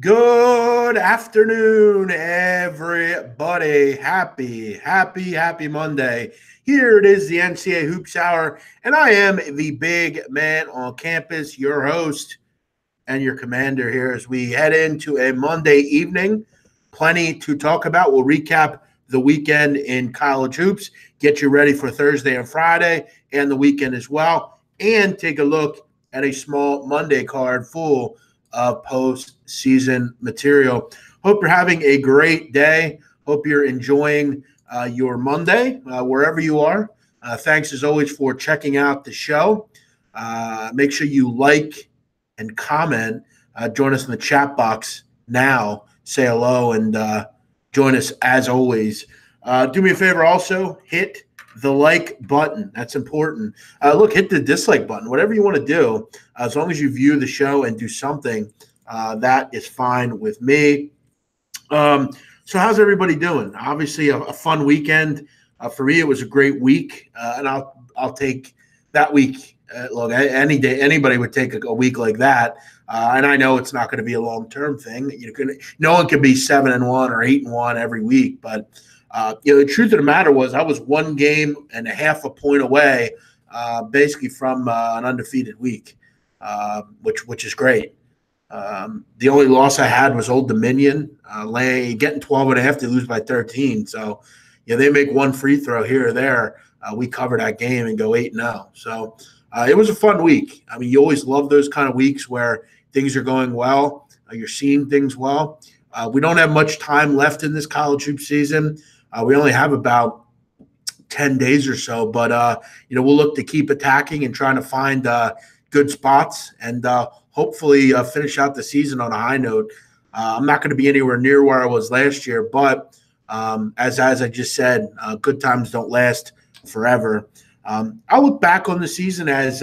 Good afternoon, everybody. Happy Monday. Here it is, the NCAA Hoops Hour, and I am the big man on campus, your host and your commander here as we head into a Monday evening. Plenty to talk about. We'll recap the weekend in college hoops, get you ready for Thursday and Friday and the weekend as well, and take a look at a small Monday card full of postseason material. Hope you're having a great day. Hope you're enjoying your Monday, wherever you are. Thanks as always for checking out the show. Make sure you like and comment. Join us in the chat box now. Say hello and join us as always. Do me a favor also, hit the like button. That's important. Look, hit the dislike button, whatever you want to do. As long as you view the show and do something, that is fine with me. So how's everybody doing? Obviously a fun weekend. For me, it was a great week, and I'll take that week. Look, any day, anybody would take a week like that. And I know it's not going to be a long-term thing. No one can be 7-1 or 8-1 every week. But the truth of the matter was, I was 1 game and a half a point away, basically from an undefeated week, which is great. The only loss I had was Old Dominion, getting 12 and a half. They lose by 13. So, they make one free throw here or there. We cover that game and go 8-0. So it was a fun week. I mean, you always love those kind of weeks where things are going well. You're seeing things well. We don't have much time left in this college hoop season. We only have about 10 days or so, but we'll look to keep attacking and trying to find good spots and hopefully finish out the season on a high note. I'm not going to be anywhere near where I was last year, but as I just said, good times don't last forever. I look back on the season as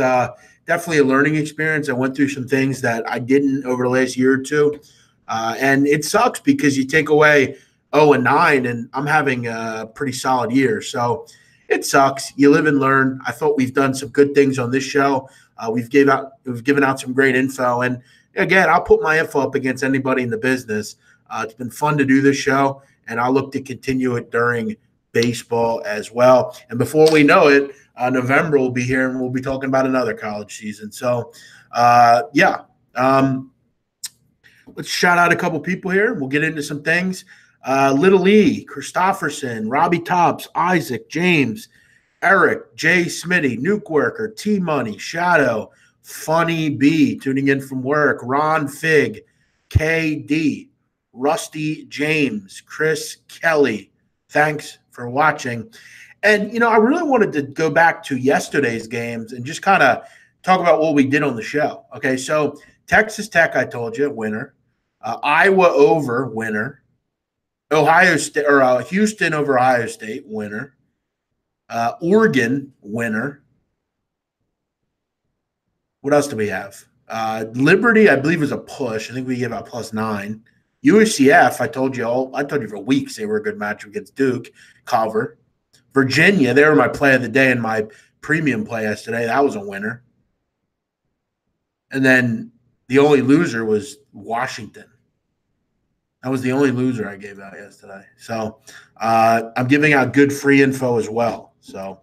definitely a learning experience. I went through some things that I didn't over the last year or two, and it sucks because you take away 0-9, and I'm having a pretty solid year. So it sucks. You live and learn. I thought we've done some good things on this show. We've given out some great info, and again, I'll put my info up against anybody in the business. It's been fun to do this show, and I'll look to continue it during baseball as well. And before we know it, November will be here, and we'll be talking about another college season. So, let's shout out a couple people here. We'll get into some things. Little E, Christofferson, Robbie Tops, Isaac, James, Eric, Jay Smitty, Nuke Worker, T Money, Shadow, Funny B, tuning in from work, Ron Fig, KD, Rusty James, Chris Kelly. Thanks for watching. And, I really wanted to go back to yesterday's games and just kind of talk about what we did on the show. Okay, so Texas Tech, I told you, winner. Iowa over, winner. Ohio State or Houston over Ohio State, winner. Oregon, winner. What else do we have? Liberty, I believe, was a push. I think we gave out +9. UCF, I told you for weeks they were a good matchup against Duke. Cover. Virginia, they were my play of the day in my premium play yesterday. That was a winner. And then the only loser was Washington. That was the only loser I gave out yesterday. So I'm giving out good free info as well. So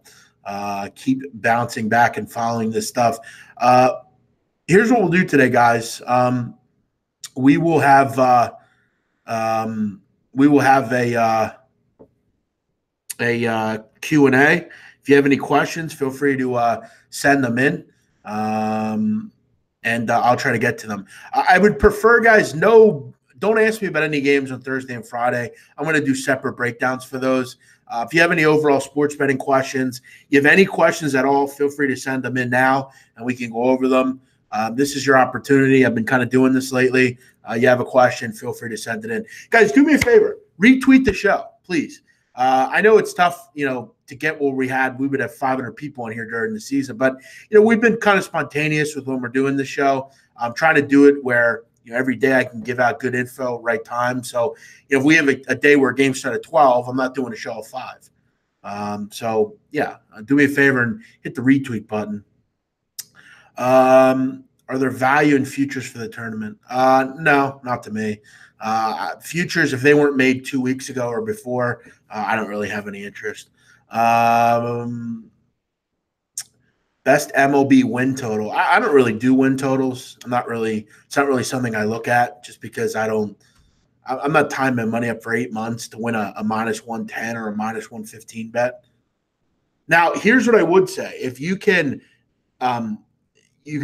keep bouncing back and following this stuff. Here's what we'll do today, guys. We will have a Q&A. If you have any questions, feel free to send them in, and I'll try to get to them. I would prefer, guys, don't ask me about any games on Thursday and Friday. I'm going to do separate breakdowns for those. If you have any overall sports betting questions, you have any questions at all, feel free to send them in now, and we can go over them. This is your opportunity. I've been kind of doing this lately. You have a question, feel free to send it in. Guys, do me a favor. Retweet the show, please. I know it's tough, to get what we had. We would have 500 people on here during the season, but, we've been kind of spontaneous with when we're doing the show. I'm trying to do it where, every day I can give out good info, right time. So if we have a day where games start at 12, I'm not doing a show at 5. Do me a favor and hit the retweet button. All Are there value in futures for the tournament? No, not to me. Futures, if they weren't made 2 weeks ago or before, I don't really have any interest. Best MLB win total. I don't really do win totals. It's not really something I look at just because I'm not tying my money up for 8 months to win a minus 110 or a minus 115 bet. Now, here's what I would say. If you can, you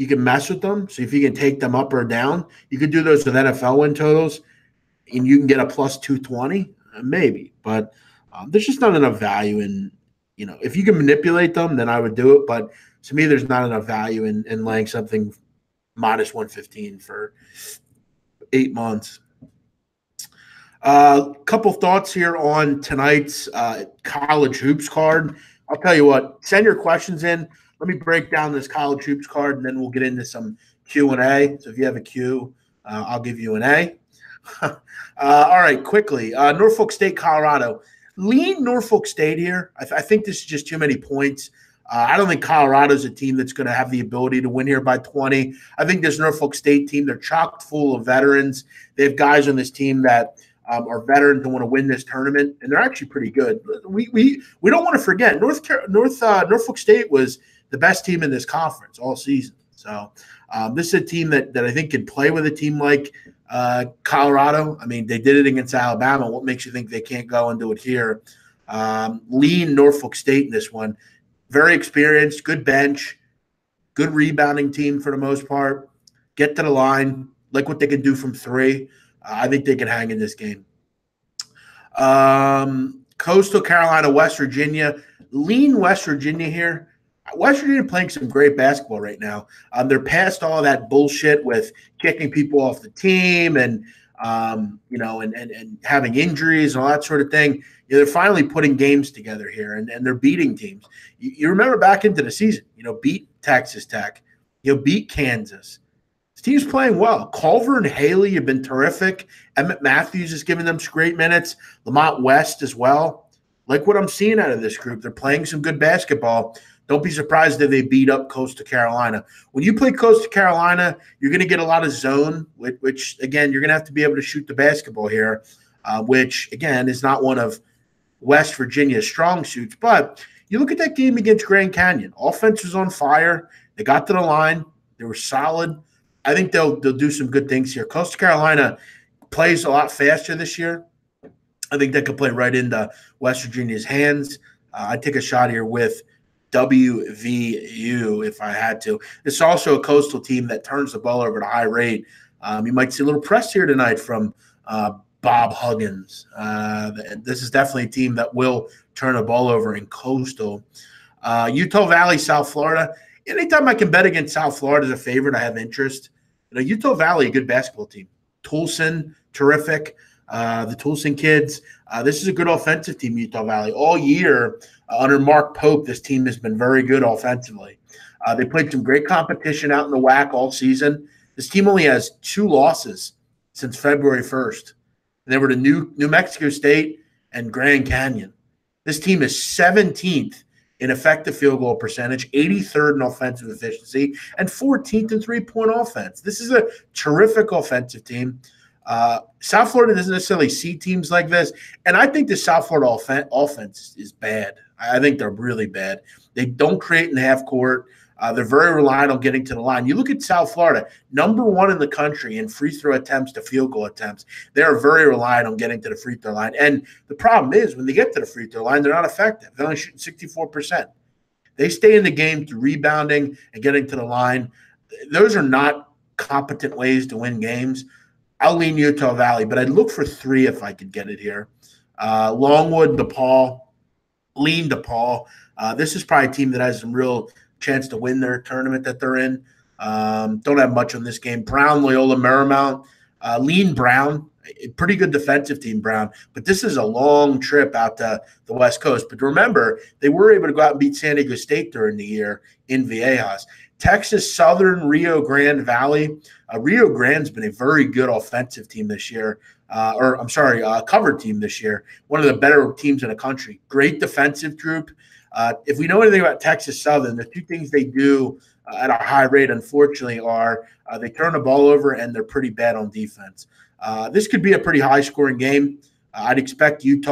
can mess with them. So if you can take them up or down, you could do those with NFL win totals, and you can get a plus 220, maybe. But there's just not enough value in, if you can manipulate them, then I would do it. But to me, there's not enough value in laying something minus 115 for 8 months. Couple thoughts here on tonight's college hoops card. I'll tell you what, send your questions in. Let me break down this college hoops card, and then we'll get into some Q&A. So if you have a Q, I'll give you an A. All right, quickly. Norfolk State, Colorado. Lean Norfolk State here. I think this is just too many points. I don't think Colorado's a team that's going to have the ability to win here by 20. I think this Norfolk State team, they're chock full of veterans. They have guys on this team that are veterans and want to win this tournament, and they're actually pretty good. We don't want to forget Norfolk State was the best team in this conference all season. So this is a team that I think can play with a team like Colorado. I mean, they did it against Alabama. What makes you think they can't go and do it here? Lean Norfolk State in this one. Very experienced, good bench, good rebounding team for the most part. Get to the line, like what they can do from three. I think they can hang in this game. Coastal Carolina, West Virginia. Lean West Virginia here. West Virginia playing some great basketball right now. They're past all that bullshit with kicking people off the team and having injuries and all that sort of thing. They're finally putting games together here, and they're beating teams. You remember back into the season, beat Texas Tech, beat Kansas. This team's playing well. Culver and Haley have been terrific. Emmett Matthews is giving them some great minutes. Lamont West as well. Like what I'm seeing out of this group. They're playing some good basketball. Don't be surprised if they beat up Coastal Carolina. When you play Coastal Carolina, you're going to get a lot of zone, which again, you're going to have to be able to shoot the basketball here, which, again, is not one of West Virginia's strong suits. But you look at that game against Grand Canyon. Offense was on fire. They got to the line. They were solid. I think they'll do some good things here. Coastal Carolina plays a lot faster this year. I think that could play right into West Virginia's hands. I'd take a shot here with WVU if I had to. It's also a Coastal team that turns the ball over at a high rate. You might see a little press here tonight from Bob Huggins. This is definitely a team that will turn the ball over in Coastal. Utah Valley, South Florida. Anytime I can bet against South Florida as a favorite, I have interest. Utah Valley, a good basketball team. Toulson, terrific. The Toulson kids. This is a good offensive team, Utah Valley. All year under Mark Pope, this team has been very good offensively. They played some great competition out in the WAC all season. This team only has 2 losses since February 1st. And they were to New Mexico State and Grand Canyon. This team is 17th in effective field goal percentage, 83rd in offensive efficiency, and 14th in three-point offense. This is a terrific offensive team. South Florida doesn't necessarily see teams like this, and I think the South Florida offense is bad. I think they're really bad. They don't create in the half court. They're very reliant on getting to the line. You look at South Florida, number 1 in the country in free throw attempts to field goal attempts. They are very reliant on getting to the free throw line. And the problem is when they get to the free throw line, they're not effective. They're only shooting 64%. They stay in the game through rebounding and getting to the line. Those are not competent ways to win games. I'll lean Utah Valley, but I'd look for 3 if I could get it here. Longwood, DePaul, lean DePaul. This is probably a team that has some real chance to win their tournament that they're in. Don't have much on this game. Brown, Loyola Marymount, lean Brown, a pretty good defensive team, Brown. But this is a long trip out to the West Coast. But remember, they were able to go out and beat San Diego State during the year in Viejas. Texas Southern, Rio Grande Valley. Rio Grande's been a very good offensive team this year. Covered team this year. One of the better teams in the country. Great defensive group. If we know anything about Texas Southern, the 2 things they do at a high rate, unfortunately, are they turn the ball over and they're pretty bad on defense. This could be a pretty high-scoring game. I'd expect UT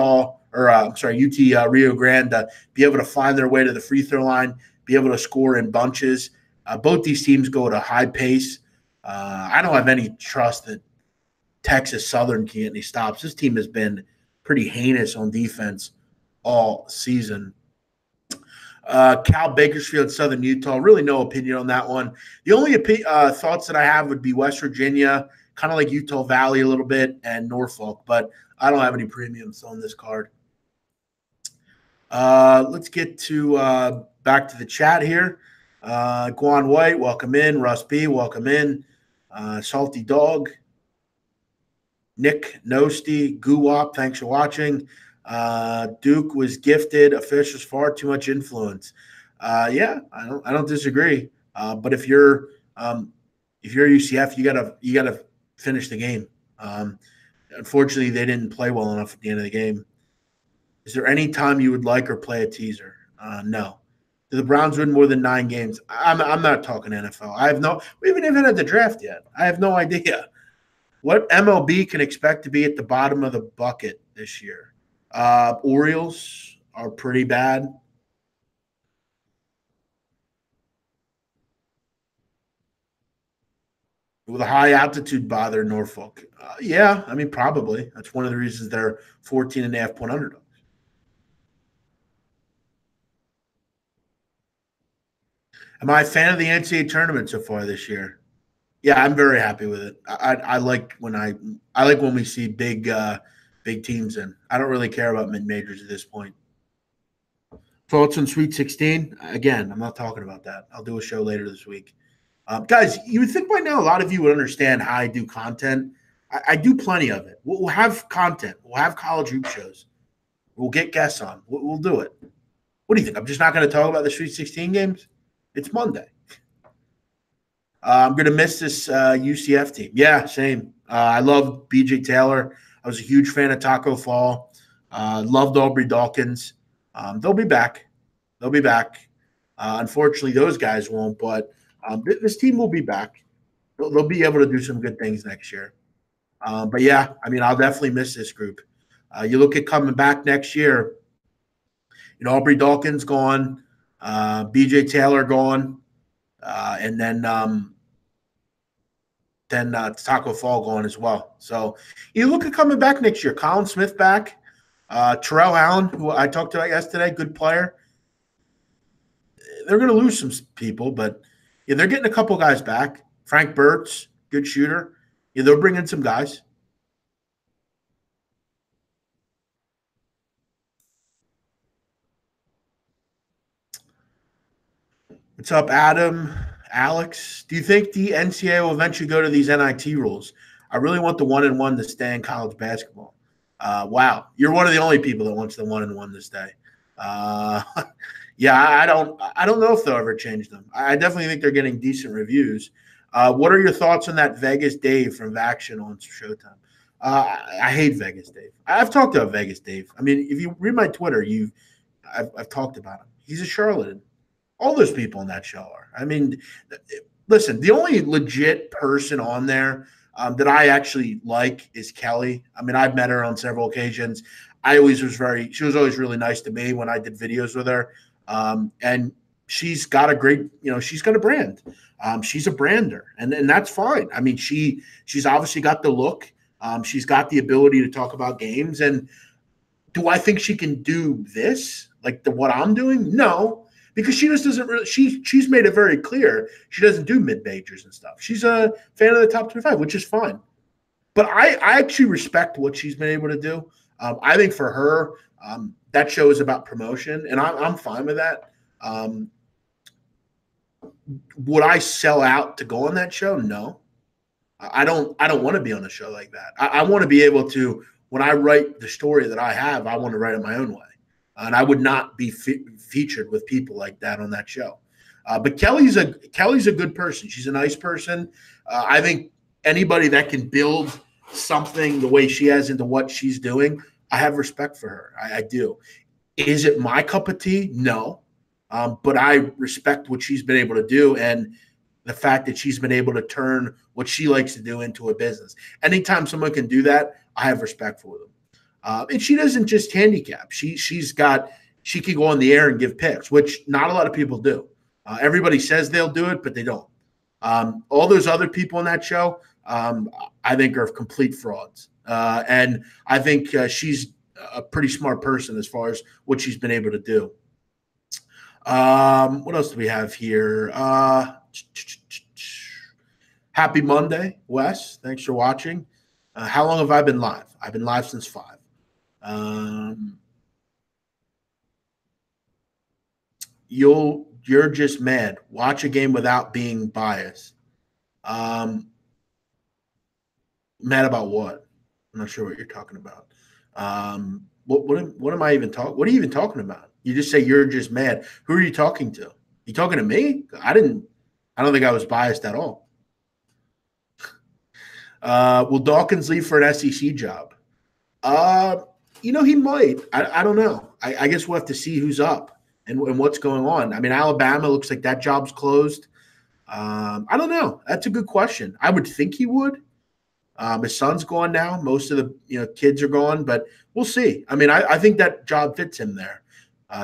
Rio Grande to be able to find their way to the free throw line, be able to score in bunches. Both these teams go at a high pace. I don't have any trust that Texas Southern can get any stops. This team has been pretty heinous on defense all season. Cal Bakersfield, Southern Utah. Really no opinion on that one. The only thoughts that I have would be West Virginia, kind of like Utah Valley a little bit, and Norfolk. But I don't have any premiums on this card. Let's get to back to the chat here. Guan White, welcome in. Russ B, welcome in. Salty Dog. Nick Nosti, Guwop, thanks for watching. Duke was gifted officials far too much influence. Yeah, I don't disagree. But if you're UCF, you gotta finish the game. Unfortunately, they didn't play well enough at the end of the game. Is there any time you would like or play a teaser? No. Do the Browns win more than 9 games? I'm not talking NFL. We haven't even had the draft yet. I have no idea what MLB can expect to be at the bottom of the bucket this year. Orioles are pretty bad. Will the high altitude bother Norfolk? Yeah, I mean, probably. That's one of the reasons they're 14.5-point underdogs. Am I a fan of the NCAA tournament so far this year? Yeah, I'm very happy with it. I like when we see big teams in. I don't really care about mid majors at this point. Thoughts on Sweet 16? Again, I'm not talking about that. I'll do a show later this week. Guys, you would think by now a lot of you would understand how I do content. I do plenty of it. We'll have content. We'll have college hoop shows. We'll get guests on. We'll do it. What do you think? I'm just not going to talk about the Sweet 16 games? It's Monday. I'm going to miss this UCF team. Yeah, same. I love BJ Taylor. I was a huge fan of Taco Fall. Loved Aubrey Dawkins. They'll be back. Unfortunately, those guys won't, but this team will be back. They'll be able to do some good things next year. But, yeah, I mean, I'll definitely miss this group. You look at coming back next year, Aubrey Dawkins gone, BJ Taylor gone, and then Taco Fall gone as well. So you look at coming back next year. Colin Smith back, Terrell Allen, who I talked about yesterday, good player. They're going to lose some people, but they're getting a couple guys back. Frank Burt's, good shooter. They'll bring in some guys. What's up, Adam? Alex, do you think the NCAA will eventually go to these NIT rules? I really want the 1-1 to stay in college basketball. Wow, you're one of the only people that wants the 1-1 to stay. Yeah, I don't know if they'll ever change them. I definitely think they're getting decent reviews. What are your thoughts on that Vegas Dave from Action on Showtime? I hate Vegas Dave. I've talked about Vegas Dave. I mean, if you read my Twitter, I've talked about him. He's a charlatan. All those people on that show are. I mean, listen, the only legit person on there that I actually like is Kelly. I mean, I've met her on several occasions. She was always really nice to me when I did videos with her. And she's got a great, she's got a brand. She's a brander, and that's fine. I mean, she's obviously got the look. She's got the ability to talk about games. And do I think she can do this, like what I'm doing? No. Because she just doesn't really, she's made it very clear she doesn't do mid-majors and stuff. She's a fan of the top 25, which is fine. But I actually respect what she's been able to do. I think for her, that show is about promotion, and I'm fine with that. Would I sell out to go on that show? No. I don't want to be on a show like that. I want to be able to, when I write the story that I have, I want to write it my own way. And I would not be featured with people like that on that show. But Kelly's a good person. She's a nice person. I think anybody that can build something the way she has into what she's doing, I have respect for her. I do. Is it my cup of tea? No. But I respect what she's been able to do and the fact that she's been able to turn what she likes to do into a business. Anytime someone can do that, I have respect for them. And she doesn't just handicap. She can go on the air and give picks, which not a lot of people do. Everybody says they'll do it, but they don't. All those other people on that show, I think, are complete frauds. And I think she's a pretty smart person as far as what she's been able to do. What else do we have here? Happy Monday, Wes. Thanks for watching. How long have I been live? I've been live since 5. You're just mad. Watch a game without being biased. Mad about what? I'm not sure what you're talking about. What am I even talking? What are you even talking about? You just say you're just mad. Who are you talking to? You talking to me? I don't think I was biased at all. Will Dawkins leave for an SEC job? He might. I don't know. I guess we'll have to see who's up and what's going on. I mean, Alabama looks like that job's closed. I don't know. That's a good question. I would think he would. His son's gone now. Most of the kids are gone, but we'll see. I mean, I think that job fits him there.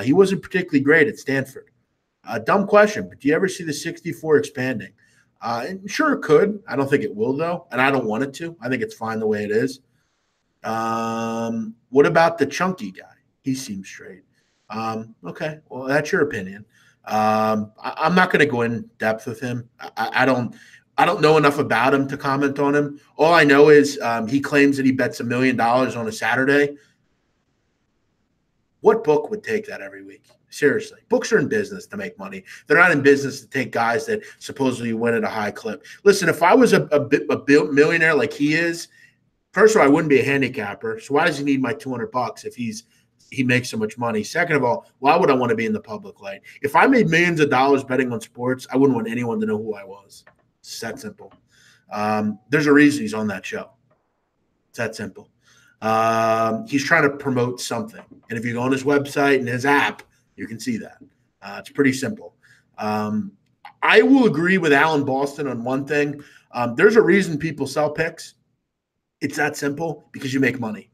He wasn't particularly great at Stanford. Dumb question, but do you ever see the 64 expanding? And sure, it could. I don't think it will, though, and I don't want it to. I think it's fine the way it is. What about the chunky guy? He seems straight. Okay, well, that's your opinion. I'm not going to go in depth with him. I don't know enough about him to comment on him. All I know is he claims that he bets $1 million on a Saturday. What book would take that every week? Seriously, books are in business to make money. They're not in business to take guys that supposedly win at a high clip. Listen, if I was a millionaire like he is, first of all, I wouldn't be a handicapper. So why does he need my $200 if he makes so much money? Second of all, why would I want to be in the public light? If I made millions of dollars betting on sports, I wouldn't want anyone to know who I was. It's that simple. There's a reason he's on that show. It's that simple. He's trying to promote something. And if you go on his website and his app, you can see that. It's pretty simple. I will agree with Alan Boston on one thing. There's a reason people sell picks. It's that simple because you make money.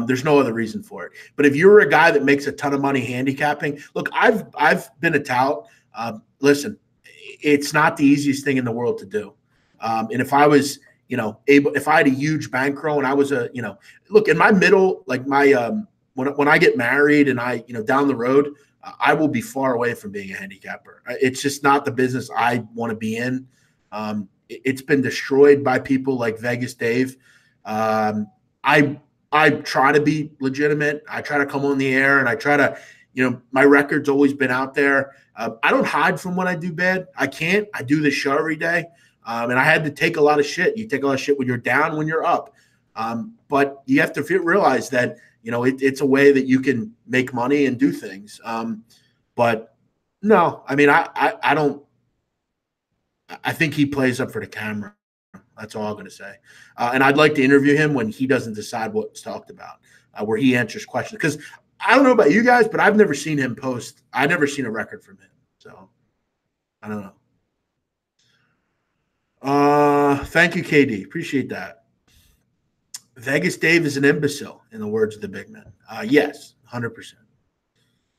There's no other reason for it. But if you're a guy that makes a ton of money handicapping, look, I've been a tout. Listen, it's not the easiest thing in the world to do. And if I was, if I had a huge bankroll and I was look, in my middle, like my when I get married and I, down the road, I will be far away from being a handicapper. It's just not the business I want to be in. It's been destroyed by people like Vegas Dave. I try to be legitimate. I try to come on the air and I try to, my record's always been out there. I don't hide from when I do bad. I can't. I do this show every day. And I had to take a lot of shit. You take a lot of shit when you're down, when you're up. But you have to realize that, it's a way that you can make money and do things. But no, I mean, I don't. I think he plays up for the camera. That's all I'm going to say. And I'd like to interview him when he doesn't decide what's talked about, where he answers questions. Because I don't know about you guys, but I've never seen him post. I've never seen a record from him. So I don't know. Thank you, KD. Appreciate that. Vegas Dave is an imbecile, in the words of the big man. Yes, 100%.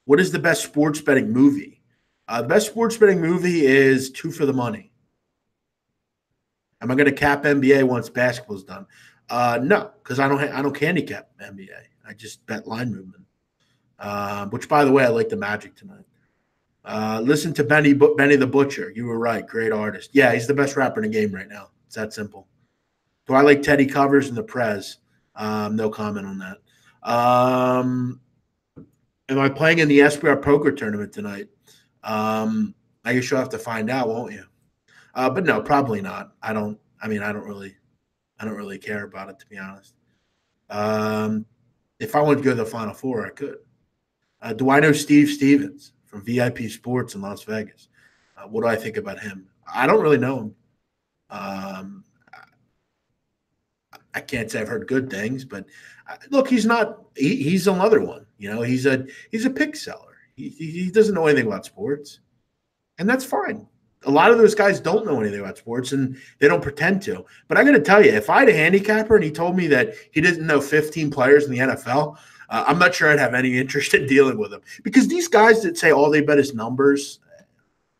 What is the best sports betting movie? The best sports betting movie is Two for the Money. Am I going to cap NBA once basketball's done? No, because I don't handicap NBA. I just bet line movement. Which, by the way, I like the Magic tonight. Listen to Benny the Butcher. You were right. Great artist. Yeah, he's the best rapper in the game right now. It's that simple. Do I like Teddy Covers and the Prez? No comment on that. Am I playing in the SBR poker tournament tonight? I guess you'll have to find out, won't you? But no, probably not. I don't really care about it, to be honest. If I wanted to go to the Final Four, I could. Do I know Steve Stevens from VIP Sports in Las Vegas? What do I think about him? I don't really know him. I can't say I've heard good things, but look, he's not. He's another one. He's a pick seller. He doesn't know anything about sports, and that's fine. A lot of those guys don't know anything about sports, and they don't pretend to. But I got to tell you, if I had a handicapper and he told me that he didn't know 15 players in the NFL, I'm not sure I'd have any interest in dealing with him, because these guys that say all they bet is numbers,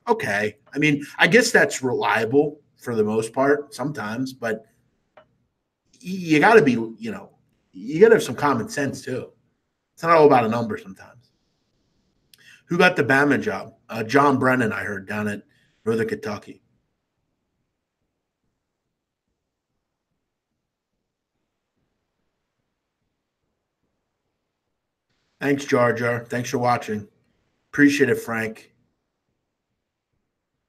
okay. I mean, I guess that's reliable for the most part sometimes, but you got to be, you got to have some common sense too. It's not all about a number sometimes. Who got the Bama job? John Brennan, I heard, down at Northern Kentucky. Thanks, Jar Jar. Thanks for watching. Appreciate it, Frank.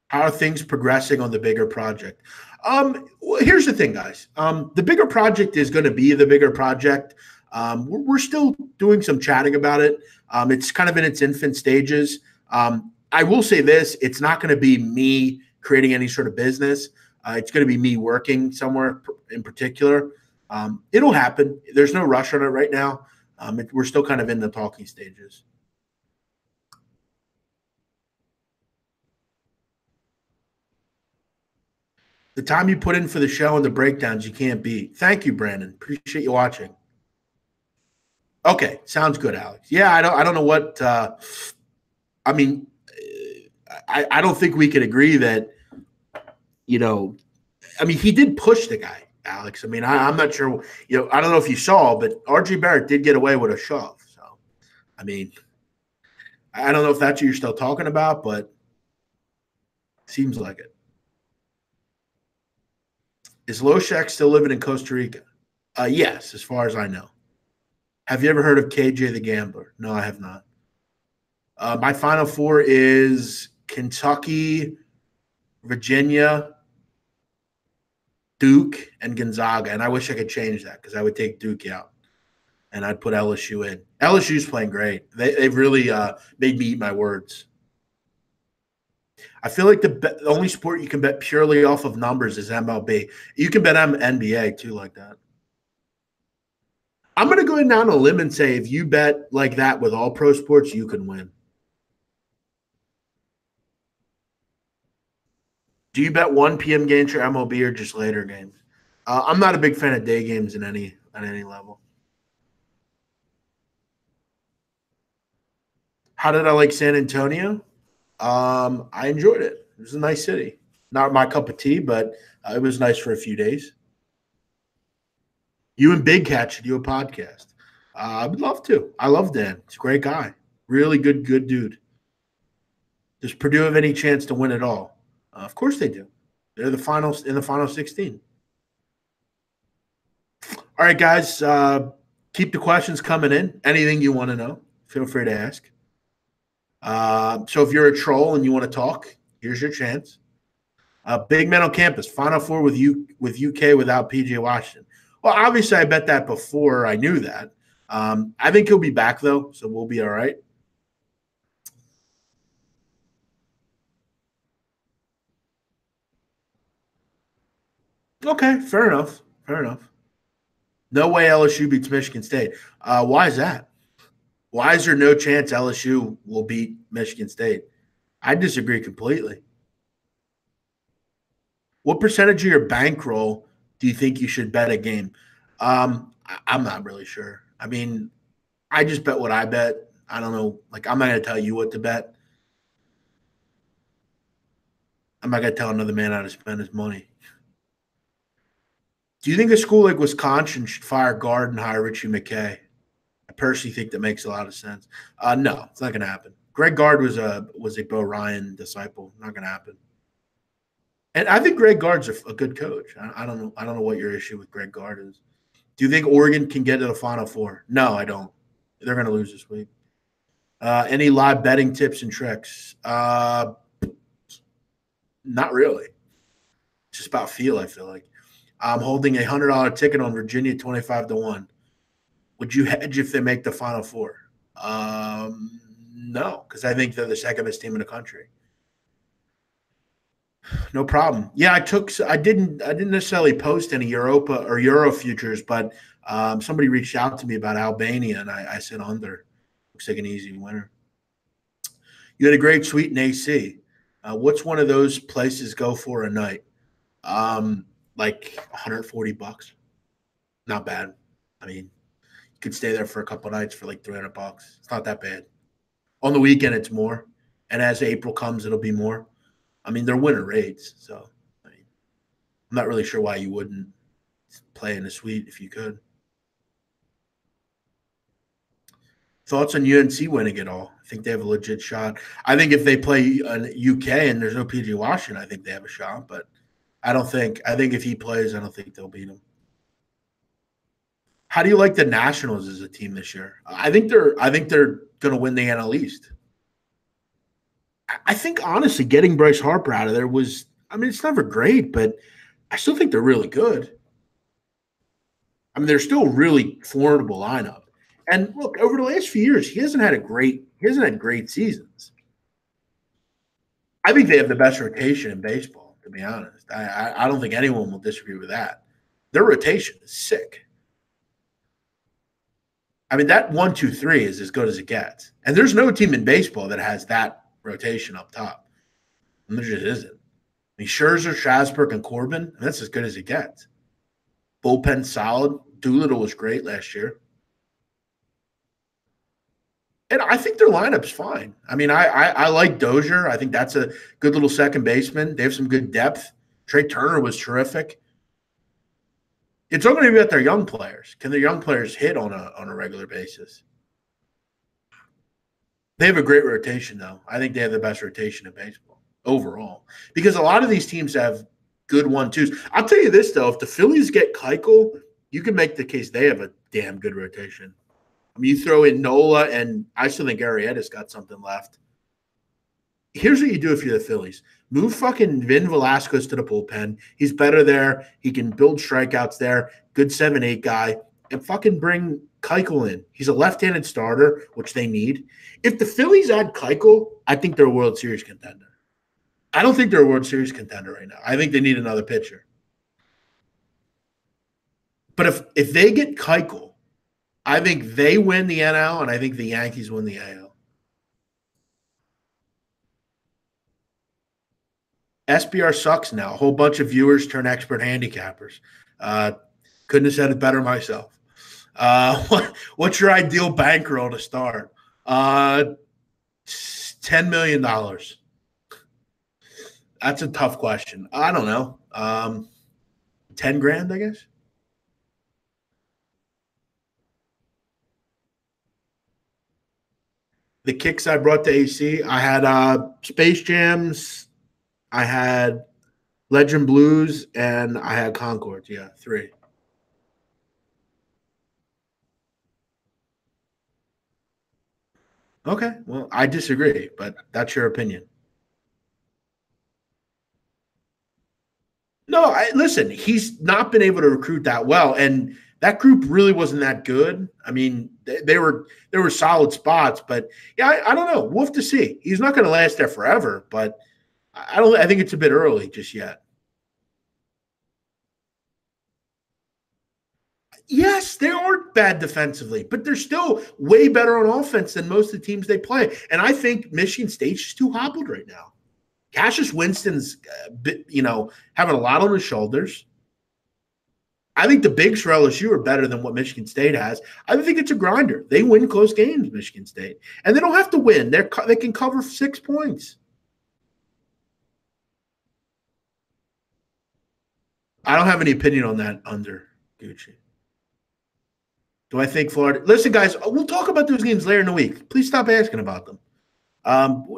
How are things progressing on the bigger project? Well, here's the thing, guys. The bigger project is going to be the bigger project. We're still doing some chatting about it. It's kind of in its infant stages. I will say this: it's not going to be me creating any sort of business. It's going to be me working somewhere in particular. It'll happen. There's no rush on it right now. We're still kind of in the talking stages. The time you put in for the show and the breakdowns, you can't beat. Thank you, Brandon. Appreciate you watching. Okay, sounds good, Alex. Yeah, I don't know what. I mean, I don't think we could agree that. I mean, he did push the guy, Alex. I mean, I'm not sure. I don't know if you saw, but R.J. Barrett did get away with a shove. So, I mean, I don't know if that's what you're still talking about, but seems like it. Is Loshak still living in Costa Rica? Yes, as far as I know. Have you ever heard of KJ the Gambler? No, I have not. My Final Four is Kentucky, Virginia, Duke, and Gonzaga. And I wish I could change that, because I would take Duke out and I'd put LSU in. LSU's playing great. They've really made me eat my words. I feel like the only sport you can bet purely off of numbers is MLB. You can bet NBA too, like that. I'm going to go down a limb and say if you bet like that with all pro sports, you can win. Do you bet 1 p.m. games for MLB or just later games? I'm not a big fan of day games at any level. How did I like San Antonio? I enjoyed it. It was a nice city. Not my cup of tea, but it was nice for a few days. You and Big Cat should do a podcast. I would love to. I love Dan. He's a great guy. Really good dude. Does Purdue have any chance to win it all? Of course they do. They're the finals in the final 16. All right, guys. Keep the questions coming in. Anything you want to know, feel free to ask. So if you're a troll and you want to talk, here's your chance. Big Man on Campus, Final Four with UK without PJ Washington. Well, obviously, I bet that before I knew that. I think he'll be back, though, so we'll be all right. Okay, fair enough. Fair enough. No way LSU beats Michigan State. Why is that? Why is there no chance LSU will beat Michigan State? I disagree completely. What percentage of your bankroll do you think you should bet a game? I'm not really sure. I mean, I just bet what I bet. I don't know. Like, I'm not going to tell you what to bet. I'm not going to tell another man how to spend his money. Do you think a school like Wisconsin should fire guard and hire Richie McKay? I personally think that makes a lot of sense. No, it's not going to happen. Greg Gard was a Bo Ryan disciple. Not going to happen. And I think Greg Gard's a good coach. I don't know. I don't know what your issue with Greg Gard is. Do you think Oregon can get to the Final Four? No, I don't. They're going to lose this week. Any live betting tips and tricks? Not really. It's just about feel, I feel like. I'm holding a $100 ticket on Virginia 25-1. Would you hedge if they make the Final Four? No, because I think they're the second best team in the country. No problem. Yeah, I didn't necessarily post any Europa or Euro futures, but somebody reached out to me about Albania, and I said under. Looks like an easy winner. You had a great suite in AC. What's one of those places go for a night? Like $140. Not bad. I mean, you could stay there for a couple nights for like $300. It's not that bad. On the weekend, it's more, and as April comes, it'll be more. I mean, they're winter rates, so I mean, I'm not really sure why you wouldn't play in a suite if you could. Thoughts on UNC winning it all? I think they have a legit shot. I think if they play UK and there's no PG Washington, I think they have a shot. But I don't think. I think if he plays, I don't think they'll beat him. How do you like the Nationals as a team this year? I think they're going to win the NL East. I think honestly, getting Bryce Harper out of there was. I mean, it's never great, but I still think they're really good. I mean, they're still a really formidable lineup. And look, over the last few years, he hasn't had great seasons. I think they have the best rotation in baseball, to be honest. I don't think anyone will disagree with that. Their rotation is sick. I mean, that 1-2-3 is as good as it gets. And there's no team in baseball that has that rotation up top. And there just isn't. I mean, Scherzer, Strasburg, and Corbin, and that's as good as it gets. Bullpen solid. Doolittle was great last year. And I think their lineup's fine. I mean, I like Dozier. I think that's a good little second baseman. They have some good depth. Trey Turner was terrific. It's all going to be about their young players. Can their young players hit on a regular basis? They have a great rotation, though. I think they have the best rotation in baseball overall. Because a lot of these teams have good 1-2s. I'll tell you this, though. If the Phillies get Keuchel, you can make the case they have a damn good rotation. I mean, you throw in Nola, and I still think Arrieta's got something left. Here's what you do if you're the Phillies. Move fucking Vin Velasquez to the bullpen. He's better there. He can build strikeouts there. Good 7-8 guy. And fucking bring Keuchel in. He's a left-handed starter, which they need. If the Phillies add Keuchel, I think they're a World Series contender. I don't think they're a World Series contender right now. I think they need another pitcher. But if they get Keuchel, I think they win the NL, and I think the Yankees win the AL. SBR sucks now. A whole bunch of viewers turn expert handicappers. Couldn't have said it better myself. What's your ideal bankroll to start? $10 million. That's a tough question. I don't know. 10 grand, I guess. The kicks I brought to AC, I had Space Jams, I had Legend Blues, and I had Concords. Yeah, 3. Okay, well, I disagree, but that's your opinion. No, listen, he's not been able to recruit that well, and that group really wasn't that good. I mean, they were solid spots, but yeah, I don't know. We'll have to see. He's not going to last there forever, but I think it's a bit early just yet. Yes, they are bad defensively, but they're still way better on offense than most of the teams they play. And I think Michigan State's just too hobbled right now. Cassius Winston's, having a lot on his shoulders. I think the bigs for LSU are better than what Michigan State has. I think it's a grinder. They win close games, Michigan State. And they don't have to win. They can cover 6 points. I don't have any opinion on that under Gucci. Do I think Florida – listen, guys, we'll talk about those games later in the week. Please stop asking about them.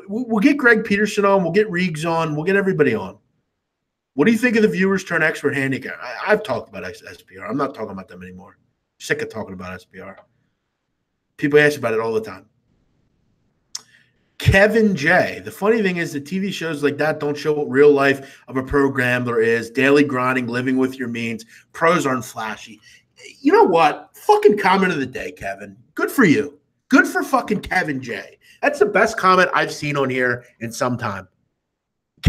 We'll get Greg Peterson on. We'll get Reegs on. We'll get everybody on. What do you think of the viewers turn expert handicap? I've talked about SPR. I'm not talking about them anymore. Sick of talking about SPR. People ask about it all the time. Kevin J. The funny thing is the TV shows like that don't show what real life of a pro gambler is. Daily grinding, living with your means. Pros aren't flashy. You know what? Fucking comment of the day, Kevin. Good for you. Good for fucking Kevin J. That's the best comment I've seen on here in some time.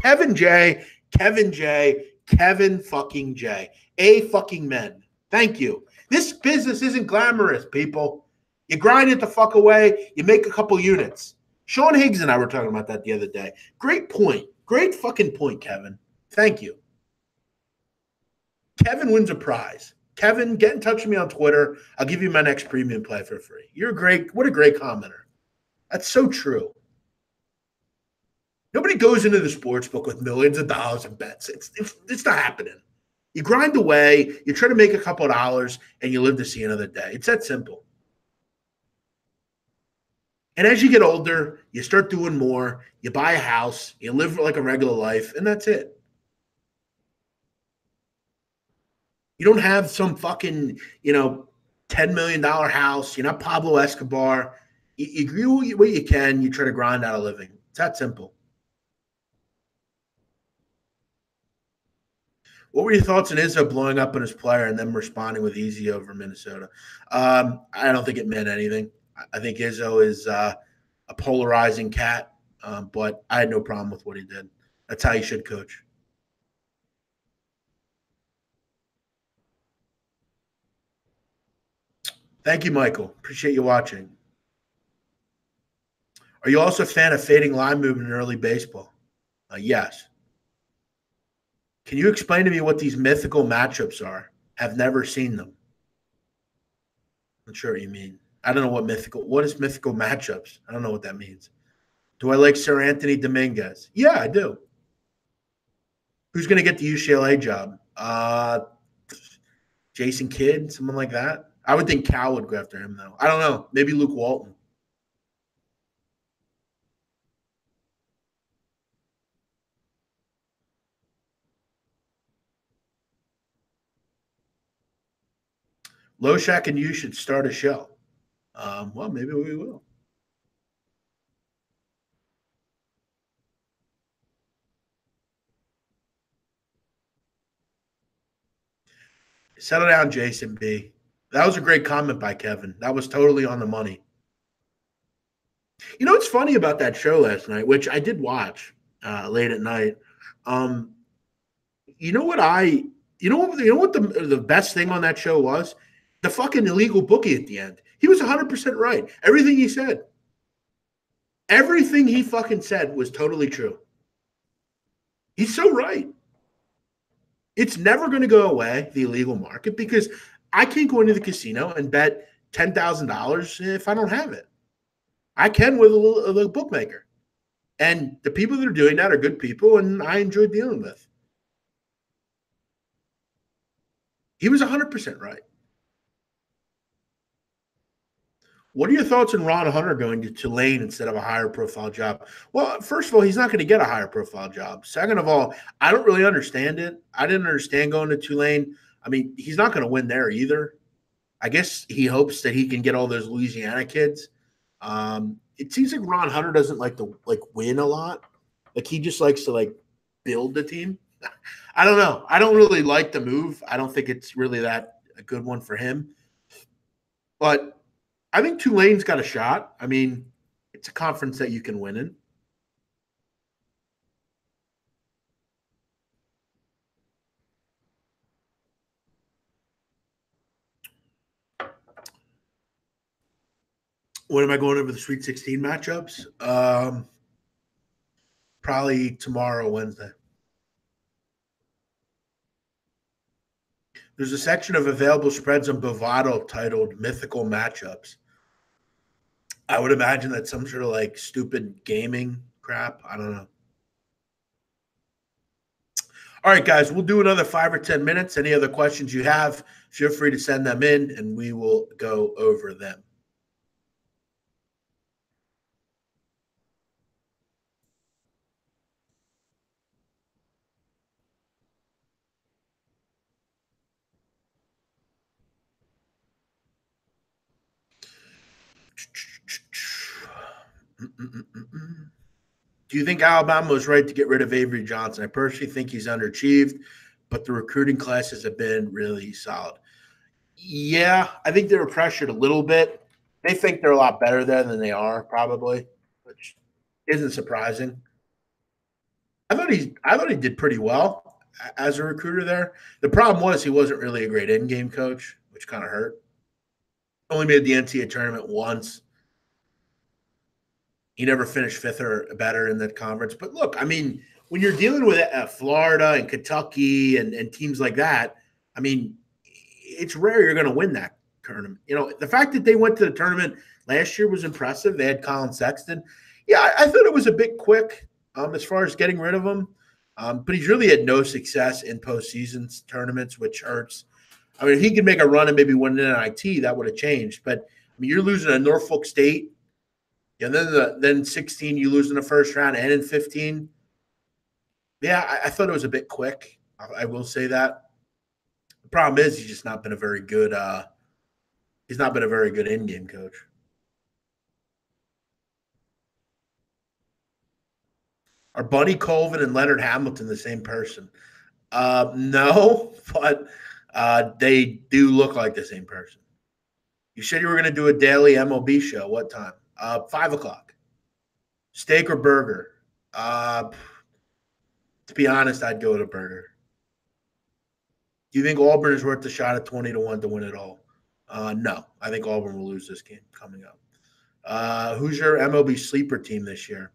Kevin J. Kevin J. Kevin fucking J. A fucking men. Thank you. This business isn't glamorous, people. You grind it the fuck away. You make a couple units. Sean Higgs and I were talking about that the other day. Great point. Great fucking point, Kevin. Thank you. Kevin wins a prize. Kevin, get in touch with me on Twitter. I'll give you my next premium play for free. You're great. What a great commenter. That's so true. Nobody goes into the sports book with millions of dollars in bets. It's not happening. You grind away, you try to make a couple of dollars, and you live to see another day. It's that simple. And as you get older, you start doing more. You buy a house, you live like a regular life, and that's it. You don't have some fucking, $10 million house. You're not Pablo Escobar. You do what you can. You try to grind out a living. It's that simple. What were your thoughts on Izzo blowing up on his player and then responding with easy over Minnesota? I don't think it meant anything. I think Izzo is a polarizing cat, but I had no problem with what he did. That's how you should coach. Thank you, Michael. Appreciate you watching. Are you also a fan of fading line movement in early baseball? Yes. Can you explain to me what these mythical matchups are? Have never seen them. Not sure what you mean. I don't know what is mythical matchups? I don't know what that means. Do I like Sir Anthony Dominguez? Yeah, I do. Who's going to get the UCLA job? Jason Kidd, someone like that. I would think Cal would go after him, though. I don't know. Maybe Luke Walton. Loshak and you should start a show. Well, maybe we will. Settle down, Jason B. That was a great comment by Kevin. That was totally on the money. You know what's funny about that show last night, which I did watch late at night. You know what the best thing on that show was? The fucking illegal bookie at the end. He was 100% right. Everything he said. Everything he fucking said was totally true. He's so right. It's never going to go away, the illegal market, because I can't go into the casino and bet $10,000 if I don't have it. I can with a bookmaker. And the people that are doing that are good people, and I enjoy dealing with. He was 100% right. What are your thoughts on Ron Hunter going to Tulane instead of a higher profile job? Well, first of all, he's not going to get a higher profile job. Second of all, I don't really understand it. I didn't understand going to Tulane. I mean, he's not going to win there either. I guess he hopes that he can get all those Louisiana kids. It seems like Ron Hunter doesn't like to win a lot. Like he just likes to build the team. I don't know. I don't really like the move. I don't think it's really that a good one for him. But I think Tulane's got a shot. I mean, it's a conference that you can win in. When am I going over the Sweet 16 matchups? Probably tomorrow, Wednesday. There's a section of available spreads on Bovado titled Mythical Matchups. I would imagine that's some sort of stupid gaming crap. I don't know. All right, guys, we'll do another 5 or 10 minutes. Any other questions you have, feel free to send them in, and we will go over them. Do you think Alabama was right to get rid of Avery Johnson? I personally think he's underachieved, but the recruiting classes have been really solid. Yeah, I think they were pressured a little bit. They think they're a lot better there than they are, probably, which isn't surprising. I thought he did pretty well as a recruiter there. The problem was he wasn't really a great in-game coach, which kind of hurt. Only made the NCAA tournament once. He never finished fifth or better in that conference. But look, I mean, when you're dealing with Florida and Kentucky and teams like that, I mean, it's rare you're going to win that tournament. You know, the fact that they went to the tournament last year was impressive. They had Colin Sexton. Yeah, I thought it was a bit quick as far as getting rid of him. But he's really had no success in postseason tournaments, which hurts. I mean, if he could make a run and maybe win an NIT, that would have changed. But I mean, you're losing a Norfolk State, and then 16 you lose in the first round, and in 15. Yeah, I thought it was a bit quick. I will say that. The problem is he's just not been a very good. He's not been a very good in-game coach. Are Buddy Colvin and Leonard Hamilton the same person? No, but they do look like the same person. You said you were going to do a daily MLB show. What time? 5 o'clock. Steak or burger? To be honest, I'd go with a burger. Do you think Auburn is worth the shot at 20-1 to win it all? No, I think Auburn will lose this game coming up. Who's your MLB sleeper team this year?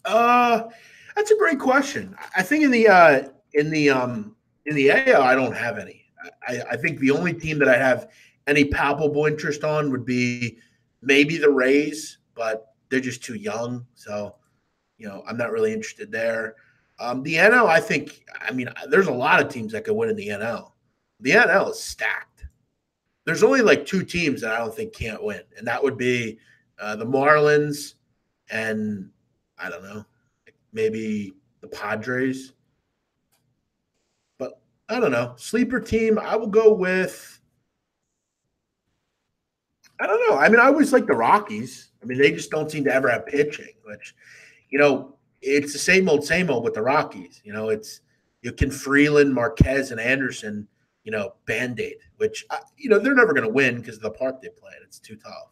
That's a great question. I think in the AL, I don't have any. I think the only team that I have any palpable interest on would be maybe the Rays, but they're just too young. So, I'm not really interested there. The NL, I mean, there's a lot of teams that could win in the NL. The NL is stacked. There's only like 2 teams that I don't think can't win, and that would be the Marlins and I don't know, maybe the Padres. But I don't know. Sleeper team, I will go with I don't know. I mean, I always like the Rockies. I mean, they just don't seem to ever have pitching, which, it's the same old with the Rockies. It's Ken Freeland, Marquez, and Anderson, Band-Aid, which, they're never going to win because of the park they play in. It's too tough.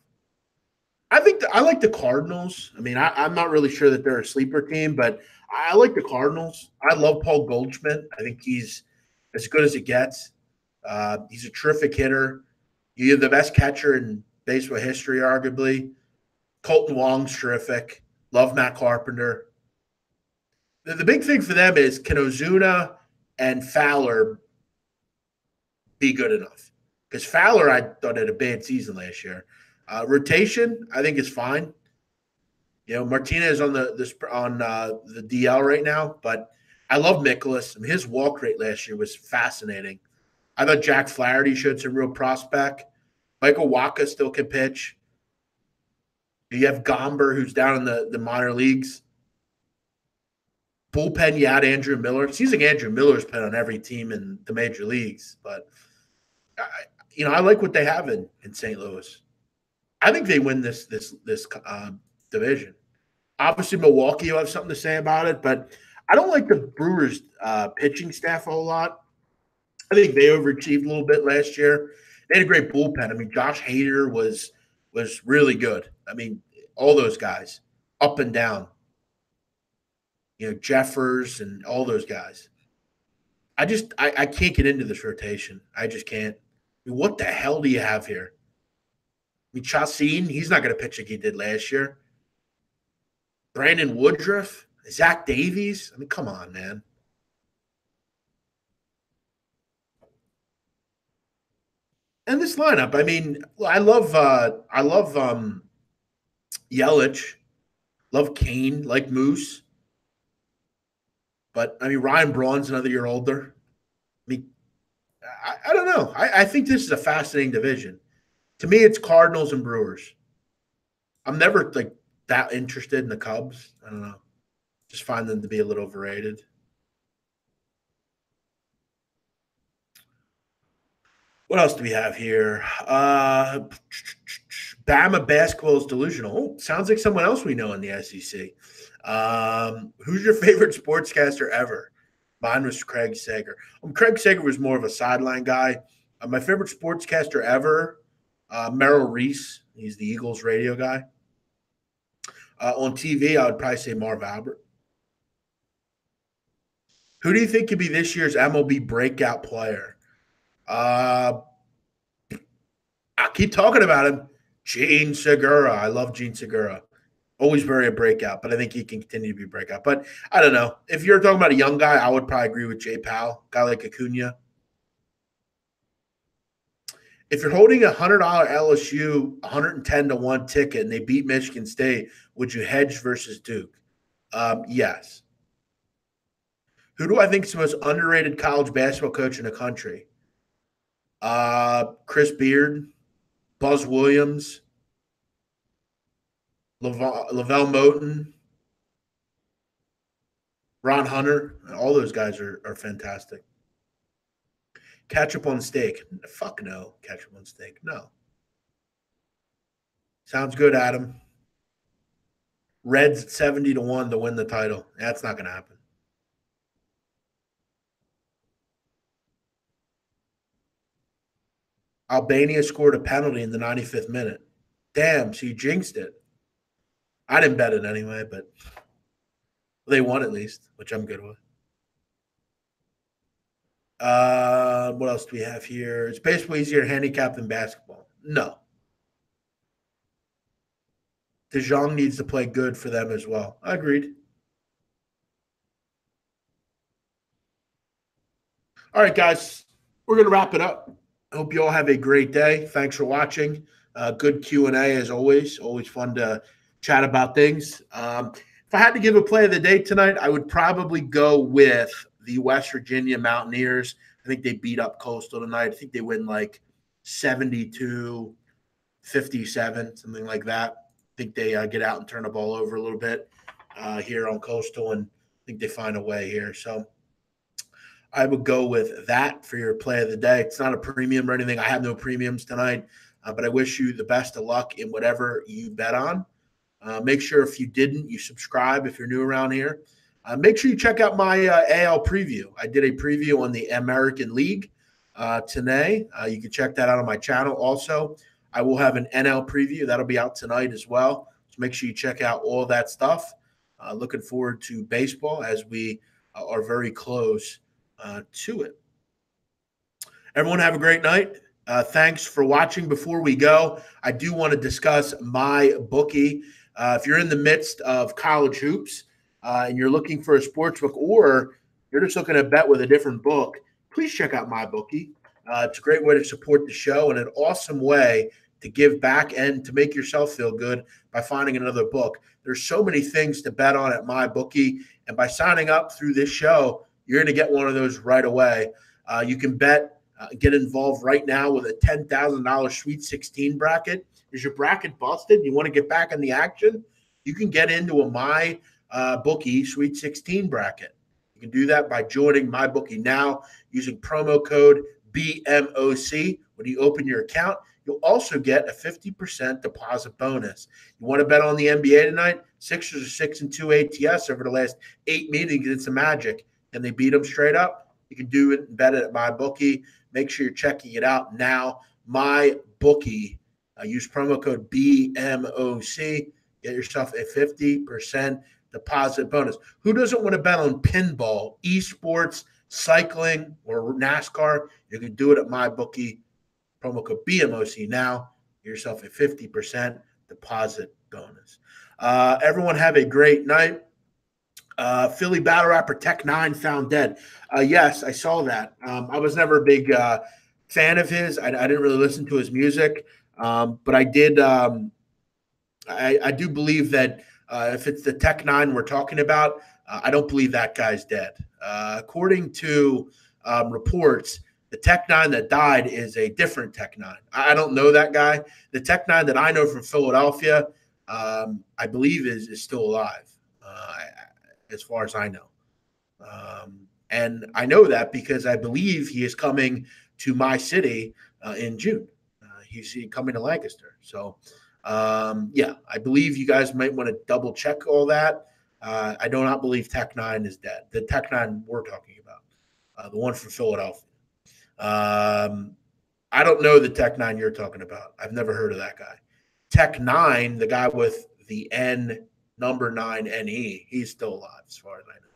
I like the Cardinals. I mean, I'm not really sure that they're a sleeper team, but I like the Cardinals. I love Paul Goldschmidt. I think he's as good as it gets. He's a terrific hitter. You have the best catcher in baseball history, arguably. Colton Wong's terrific. Love Matt Carpenter. The big thing for them is can Ozuna and Fowler be good enough? Because Fowler, I thought, had a bad season last year. Rotation, I think, is fine. Martinez on the DL right now, but I love Nicholas. I mean, his walk rate last year was fascinating. I thought Jack Flaherty showed some real prospect. Michael Wacha still can pitch. You have Gomber, who's down in the minor leagues. Bullpen, you had Andrew Miller. It seems like Andrew Miller's been on every team in the major leagues, but I like what they have in St. Louis. I think they win this division. Obviously, Milwaukee, you have something to say about it, but I don't like the Brewers' pitching staff a whole lot. I think they overachieved a little bit last year. They had a great bullpen. I mean, Josh Hader was really good. I mean, all those guys, up and down. Jeffers and all those guys. I can't get into this rotation. I just can't. I mean, what the hell do you have here? I mean, Chacin, he's not going to pitch like he did last year. Brandon Woodruff, Zach Davies. I mean, come on, man. And this lineup, I mean, I love Yelich, love Kane, like Moose. But I mean, Ryan Braun's another year older. I mean, I don't know. I think this is a fascinating division. To me, it's Cardinals and Brewers. I'm never like that interested in the Cubs. I don't know. Just find them to be a little overrated. What else do we have here? Bama basketball is delusional. Oh, sounds like someone else we know in the SEC. Who's your favorite sportscaster ever? Mine was Craig Sager. Craig Sager was more of a sideline guy. My favorite sportscaster ever, Merrill Reese. He's the Eagles radio guy. On TV, I would probably say Marv Albert. Who do you think could be this year's MLB breakout player? I keep talking about him. Gene Segura. I love Gene Segura. Always very a breakout, but I think he can continue to be a breakout. But I don't know. If you're talking about a young guy, I would probably agree with Jay Powell, guy like Acuna. If you're holding $100 LSU 110-1 ticket and they beat Michigan State, would you hedge versus Duke? Yes. Who do I think is the most underrated college basketball coach in the country? Chris Beard, Buzz Williams, Lavelle Moten, Ron Hunter. All those guys are fantastic. Ketchup on steak. Fuck no. Ketchup on steak. No. Sounds good, Adam. Reds at 70-1 to win the title. That's not going to happen. Albania scored a penalty in the 95th minute. Damn, so you jinxed it. I didn't bet it anyway, but they won at least, which I'm good with. What else do we have here? It's basically easier to handicap than basketball. No. DeJong needs to play good for them as well. Agreed. All right, guys, we're going to wrap it up. I hope you all have a great day. Thanks for watching. Good Q&A as always. Always fun to chat about things. If I had to give a play of the day tonight, I would probably go with the West Virginia Mountaineers. I think they beat up Coastal tonight. I think they win like 72-57, something like that. I think they get out and turn the ball over a little bit here on Coastal, and I think they find a way here. So I would go with that for your play of the day. It's not a premium or anything. I have no premiums tonight, but I wish you the best of luck in whatever you bet on. Make sure if you didn't, you subscribe if you're new around here. Make sure you check out my AL preview. I did a preview on the American League today. You can check that out on my channel. Also, I will have an NL preview. That'll be out tonight as well. So make sure you check out all that stuff. Looking forward to baseball as we are very close to it. Everyone have a great night. Thanks for watching. Before we go, I do want to discuss my bookie. If you're in the midst of college hoops and you're looking for a sports book, or you're just looking to bet with a different book, please check out my bookie. It's a great way to support the show and an awesome way to give back and to make yourself feel good by finding another book. There's so many things to bet on at my bookie, and by signing up through this show, you're going to get one of those right away. You can bet, get involved right now with a $10,000 Sweet 16 bracket. Is your bracket busted? You want to get back in the action? You can get into a My Bookie Sweet 16 bracket. You can do that by joining My Bookie now using promo code BMOC. When you open your account, you'll also get a 50% deposit bonus. You want to bet on the NBA tonight? Sixers are 6-2 ATS over the last 8 meetings. It's a Magic. And they beat them straight up. You can do it and bet it at My Bookie. Make sure you're checking it out now. My Bookie. Use promo code BMOC. Get yourself a 50% deposit bonus. Who doesn't want to bet on pinball, esports, cycling, or NASCAR? You can do it at My Bookie. Promo code BMOC now. Get yourself a 50% deposit bonus. Everyone have a great night. Philly battle rapper Tech Nine found dead. Yes, I saw that. I was never a big fan of his. I didn't really listen to his music, but I did. I do believe that if it's the Tech Nine we're talking about, I don't believe that guy's dead. According to reports, the Tech Nine that died is a different Tech Nine. I don't know that guy. The Tech Nine that I know from Philadelphia, I believe is still alive. As far as I know. And I know that because I believe he is coming to my city in June. He's coming to Lancaster. So, yeah, I believe you guys might want to double check all that. I do not believe Tech Nine is dead. The Tech Nine we're talking about, the one from Philadelphia. I don't know the Tech Nine you're talking about. I've never heard of that guy. Tech Nine, the guy with the number 9 NE, he's still alive as far as I know.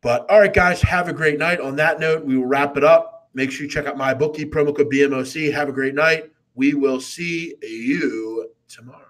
But all right, guys, have a great night. On that note, we will wrap it up. Make sure you check out My Bookie, promo code BMOC. Have a great night. We will see you tomorrow.